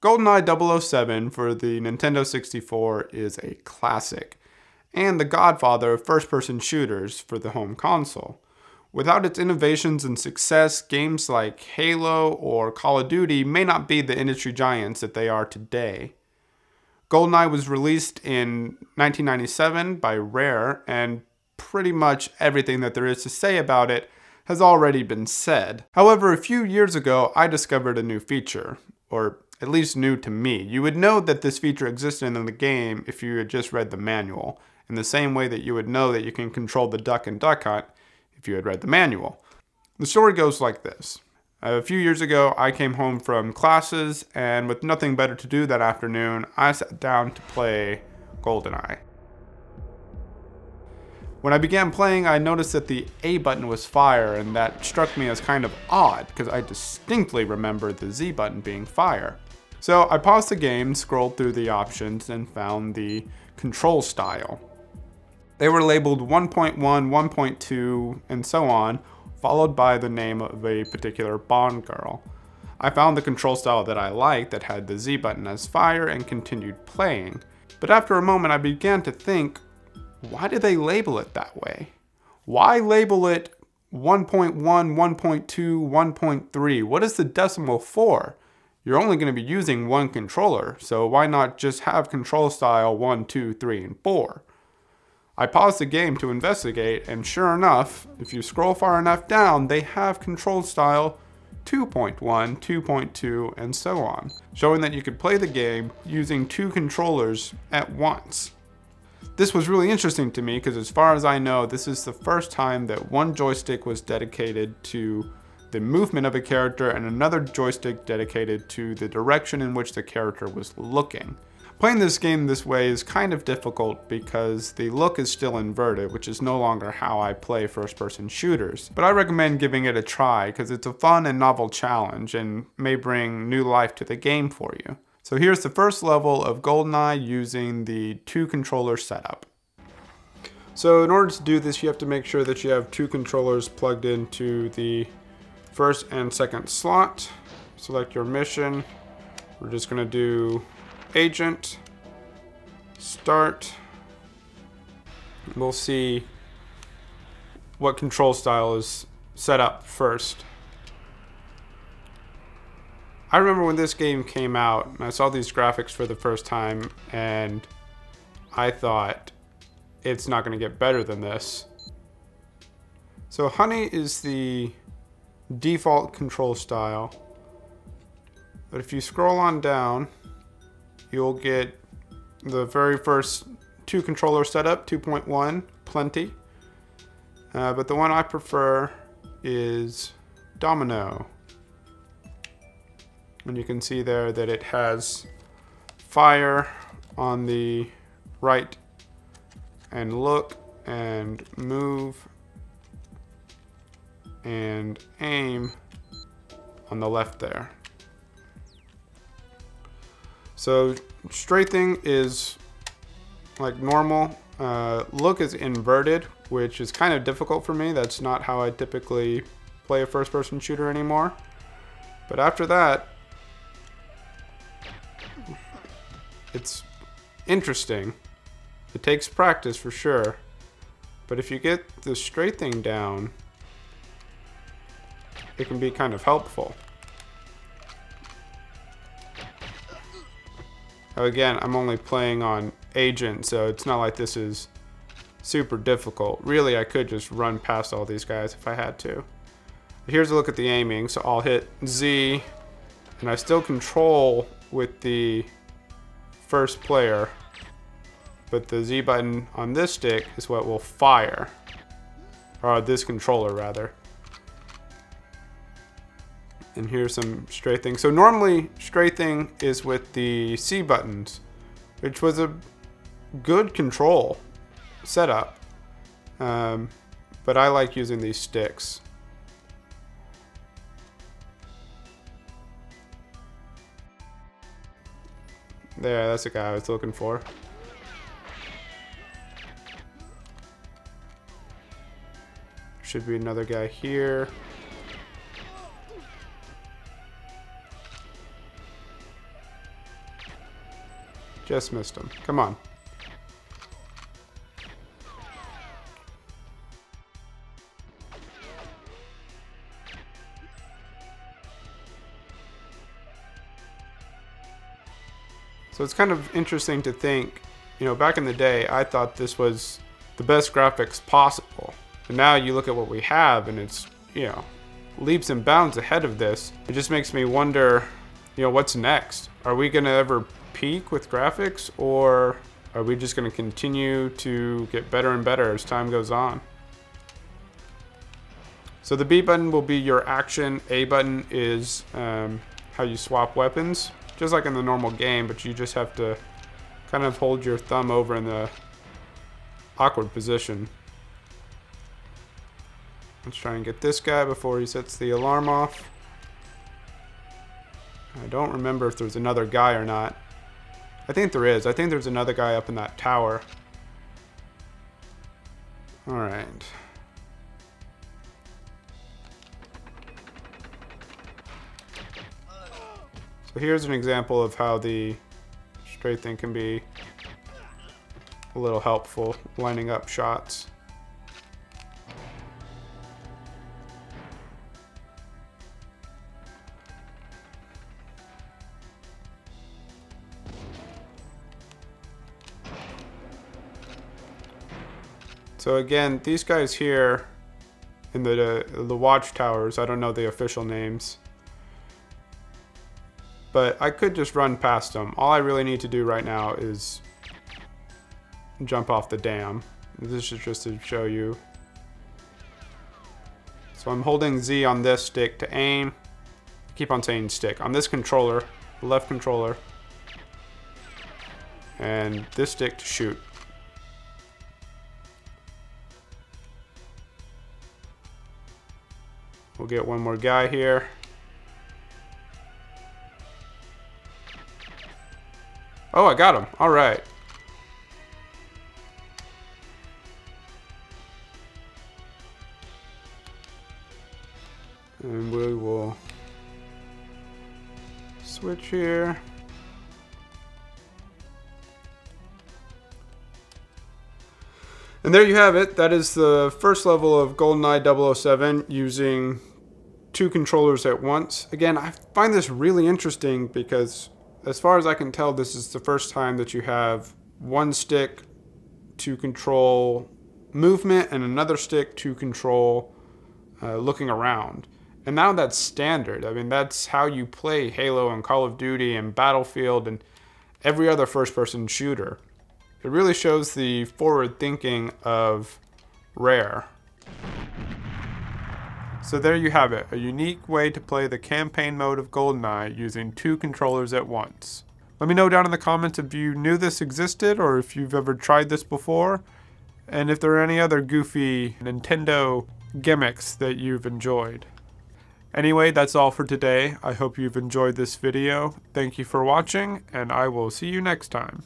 GoldenEye 007 for the Nintendo 64 is a classic, and the godfather of first-person shooters for the home console. Without its innovations and success, games like Halo or Call of Duty may not be the industry giants that they are today. GoldenEye was released in 1997 by Rare, and pretty much everything that there is to say about it has already been said. However, a few years ago, I discovered a new feature, or at least new to me. You would know that this feature existed in the game if you had just read the manual, in the same way that you would know that you can control the duck and duck hunt if you had read the manual. The story goes like this. A few years ago, I came home from classes, and with nothing better to do that afternoon, I sat down to play GoldenEye. When I began playing, I noticed that the A button was fire, and that struck me as kind of odd, because I distinctly remember the Z button being fire. So I paused the game, scrolled through the options, and found the control style. They were labeled 1.1, 1.2, and so on, followed by the name of a particular Bond girl. I found the control style that I liked that had the Z button as fire and continued playing. But after a moment, I began to think, why do they label it that way? Why label it 1.1, 1.2, 1.3? What is the decimal for? You're only going to be using one controller, so why not just have control style 1, 2, 3, and 4? I paused the game to investigate, and sure enough, if you scroll far enough down, they have control style 2.1, 2.2, and so on, showing that you could play the game using two controllers at once. This was really interesting to me because as far as I know, this is the first time that one joystick was dedicated to the movement of a character and another joystick dedicated to the direction in which the character was looking. Playing this game this way is kind of difficult because the look is still inverted, which is no longer how I play first-person shooters. But I recommend giving it a try because it's a fun and novel challenge and may bring new life to the game for you. So here's the first level of GoldenEye using the two controller setup. So in order to do this, you have to make sure that you have two controllers plugged into the first and second slot. Select your mission. We're just going to do Agent, Start. We'll see what control style is set up first. I remember when this game came out, and I saw these graphics for the first time, and I thought, it's not going to get better than this. So Honey is the default control style, but if you scroll on down, you'll get the very first two controller setup, 2.1, plenty. But the one I prefer is Domino. And you can see there that it has fire on the right and look and move and aim on the left there. So strafing is like normal. Look is inverted, which is kind of difficult for me. That's not how I typically play a first-person shooter anymore. But after that, it's interesting. It takes practice for sure. But if you get the strafing down, it can be kind of helpful. Again, I'm only playing on Agent, so it's not like this is super difficult. Really, I could just run past all these guys if I had to. Here's a look at the aiming. So I'll hit Z, and I still control with the first player, but the Z button on this stick is what will fire, or this controller rather. And here's some strafing. So normally strafing is with the C buttons, which was a good control setup, but I like using these sticks. There, that's the guy I was looking for. Should be another guy here. Just missed him. Come on. So it's kind of interesting to think, you know, back in the day, I thought this was the best graphics possible. And now you look at what we have and it's, you know, leaps and bounds ahead of this. It just makes me wonder, you know, what's next? Are we gonna ever peak with graphics, or are we just gonna continue to get better and better as time goes on? So the B button will be your action. A button is how you swap weapons, just like in the normal game, but you just have to kind of hold your thumb over in the awkward position. Let's try and get this guy before he sets the alarm off. I don't remember if there's another guy or not. I think there is. I think there's another guy up in that tower. Alright. So here's an example of how the strafing can be a little helpful, lining up shots. So again, these guys here in the watchtowers, I don't know the official names, but I could just run past them. All I really need to do right now is jump off the dam. This is just to show you. So I'm holding Z on this stick to aim. I keep on saying stick. On this controller, the left controller, and this stick to shoot. We'll get one more guy here. Oh, I got him. All right. And we will switch here. And there you have it. That is the first level of GoldenEye 007 using 2 controllers at once. Again, I find this really interesting because as far as I can tell, this is the first time that you have one stick to control movement and another stick to control looking around. And now that's standard. I mean, that's how you play Halo and Call of Duty and Battlefield and every other first-person shooter. It really shows the forward thinking of Rare. So there you have it, a unique way to play the campaign mode of GoldenEye using 2 controllers at once. Let me know down in the comments if you knew this existed or if you've ever tried this before, and if there are any other goofy Nintendo gimmicks that you've enjoyed. Anyway, that's all for today. I hope you've enjoyed this video. Thank you for watching, and I will see you next time.